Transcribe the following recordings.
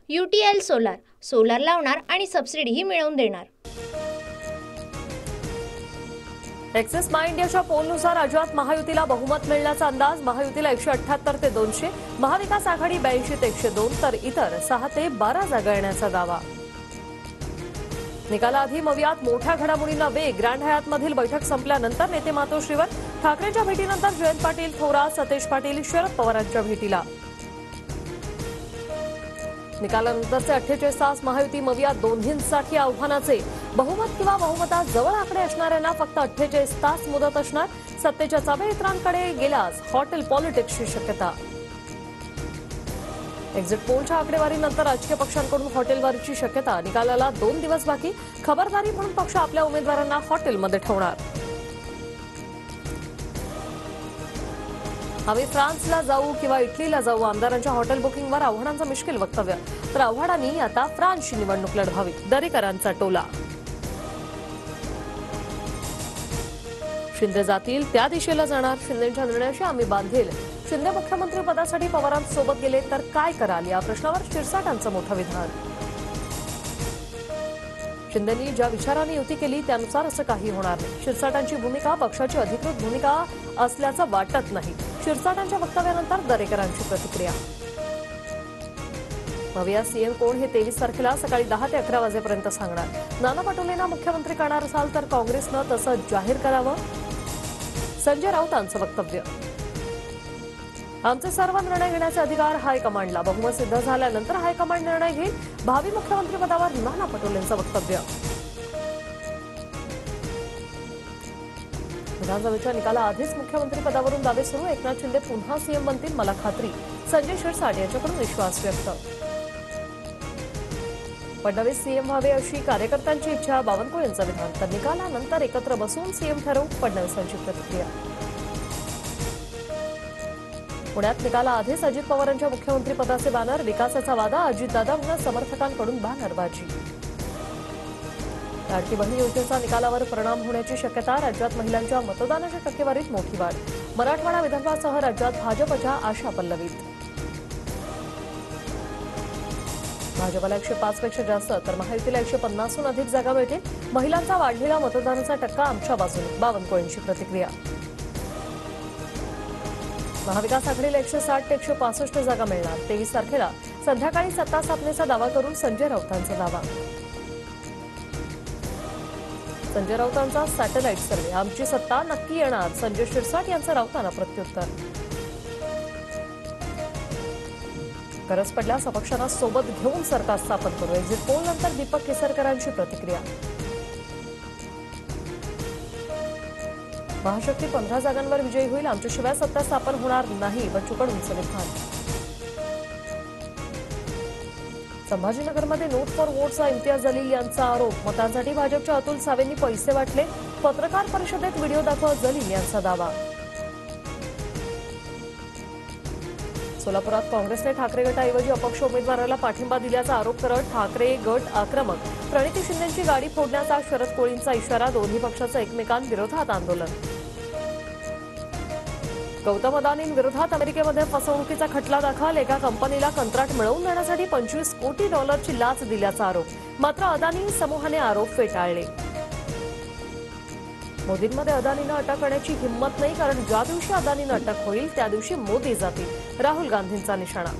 UTL solar, solar लावणार आणि सबसिडीही मिळवून देणार। एक्सिस माय इंडियाच्या पोलनुसार राज्यात महायुतीला बहुमत मिळण्याचा अंदाज। महायुतीला 178 ते 200, महाविकास आघाडी 82 ते 102, तर इतर 6 ते 12 जागा येण्याचा दावा। निकालाआधी मवियात मोठ्या घडामोडींना वेग। ग्रँड हयातमधील बैठक संपल्यानंतर नेते मातोश्रीवर। ठाकरेंच्या भेटीनंतर जयंत पाटील, थोरात, सतेज पाटील शरद पवारांच्या भेटीला। निकालानंतरचे 48 तास महायुती मवियात दोन्हींसाठी आव्हानाचे। बहुमत किंवा बहुमतात जवळ आकडे असणाऱ्यांना फक्त 48 तास मुदत असणार। सत्तेच्या चाव्या इतरांकडे गेल्यास हॉटेल पॉलिटिक्सची शक्यता। एक्झिट पोलच्या आकडेवारीनंतर राजकीय पक्षांकडून हॉटेलवारीची शक्यता। निकालाला 2 दिवस बाकी। खबरदारी म्हणून पक्ष आपल्या उमेदवारांना हॉटेलमध्ये ठेवणार। आम्ही फ्रान्सला जाऊ किंवा इटलीला जाऊ, आमदारांच्या हॉटेल बुकिंगवर आव्हाडांचं मिश्किल वक्तव्य। तर आव्हाडांनी आता फ्रान्सची निवडणूक लढवावी, दरेकरांचा टोला। शिंदे जातील त्या दिशेला जाणार, शिंदेच्या निर्णयाशी आम्ही बांधील। शिंदे मुख्यमंत्री पदासाठी पवारांसोबत गेले तर काय कराल, या प्रश्नावर शिरसाटांचं मोठं विधान। शिंदेंनी ज्या विचाराने युती केली त्यानुसार असं काही होणार नाही। शिरसाटांची भूमिका पक्षाची अधिकृत भूमिका असल्याचं वाटत नाही। शिरसाटांच्या वक्तव्यानंतर दरेकरांची प्रतिक्रिया। मविया सीएम कोण हे 23 तारखेला सकाळी 10 ते 11 वाजेपर्यंत सांगणार। नाना पटोलेंना मुख्यमंत्री करणार असाल तर काँग्रेसनं तसं जाहीर करावं, संजय राऊतांचं वक्तव्य। आमचे सर्व निर्णय घेण्याचे अधिकार हायकमांडला, बहुमत सिद्ध झाल्यानंतर हायकमांड निर्णय घेईल। भावी मुख्यमंत्रीपदावर नाना पटोलेंचं वक्तव्य। विधानसभेच्या निकालाआधीच मुख्यमंत्रीपदावरून दावे सुरू। एकनाथ शिंदे पुन्हा सीएम बनतील मला खात्री, संजय शिरसाट यांच्याकडून विश्वास व्यक्त। फडणवीस सीएम व्हावे अशी कार्यकर्त्यांची इच्छा, बावनकुळेंचं विधान। तर निकालानंतर एकत्र बसून सीएम ठरवू, फडणवीसांची प्रतिक्रिया। पुण्यात निकालाआधीच अजित पवारांच्या मुख्यमंत्रीपदाचे बॅनर, विकासाचा वादा, अजितदादांना समर्थकांकडून बॅनरबाजी। लाडकी बहीण योजनेचा निकालावर परिणाम होण्याची शक्यता, राज्यात महिलांच्या मतदानाच्या टक्केवारीत मोठी वाढ। मराठवाडा विदर्भासह राज्यात भाजपच्या आशा पल्लवीत। भाजपला 105 पेक्षा जास्त तर महायुतीला 150हून अधिक जागा मिळतील। महिलांचा वाढलेला मतदानाचा टक्का आमच्या बाजूने, बावनकुळेंची प्रतिक्रिया। महाविकास आघाडीला 160 ते 165 जागा मिळणार। 23 तारखेला संध्याकाळी सत्ता स्थापनेचा दावा करून संजय राऊतांचा दावा। संजय राऊतांचा सॅटेलाइट सर्व्हे, आमची सत्ता नक्की येणार, संजय शिरसाट यांचं राऊतांना प्रत्युत्तर। गरज पडल्यास अपक्षांना सोबत घेऊन सरकार स्थापन करू, एक्झिट पोल नंतर दीपक केसरकरांची प्रतिक्रिया। महाशक्ती 15 जागांवर विजयी होईल, आमच्याशिवाय सत्ता स्थापन होणार नाही, बच्चू कडूंचं विधान। संभाजीनगरमध्ये नोट फॉर वोटचा इम्तियाज जलील यांचा आरोप, मतांसाठी भाजपच्या अतुल सावेंनी पैसे वाटले। पत्रकार परिषदेत व्हिडिओ दाखवत जलील यांचा दावा। सोलापुरात काँग्रेसने ठाकरे गटाऐवजी अपक्ष उमेदवाराला पाठिंबा दिल्याचा आरोप करत ठाकरे गट आक्रमक। प्रणिती शिंदेंची गाडी फोडण्याचा शरद कोळींचा इशारा, दोन्ही पक्षाचं एकमेकांविरोधात आंदोलन। गौतम अदानींविरोधात अमेरिकेमध्ये फसवणुकीचा खटला दाखल, एका कंपनीला कंत्राट मिळवून देण्यासाठी $25 कोटी लाच दिल्याचा आरोप, मात्र अदानी समूहाने आरोप फेटाळले। मोदींमध्ये अदानींना अटक करण्याची हिंमत नाही, कारण ज्या दिवशी अदानींना अटक होईल त्या दिवशी मोदी जातील, राहुल गांधींचा निशाणा।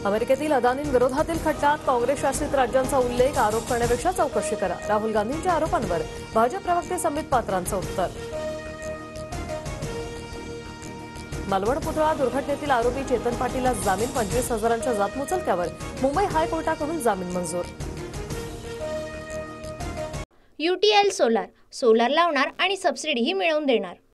अमेरिकेतील अदानींविरोधातील खटल्यात काँग्रेस शासित राज्यांचा उल्लेख, आरोप करण्यापेक्षा चौकशी करा, राहुल गांधींच्या आरोपांवर भाजप प्रवक्ते संबित पात्रांचं उत्तर। मालवण पुतळा दुर्घटनेतील आरोपी चेतन पाटीलला जामीन, 25,000च्या जातमुचलक्यावर मुंबई हायकोर्टाकडून जामीन मंजूर। UTL सोलार, सोलार लावणार आणि सबसिडीही मिळवून देणार।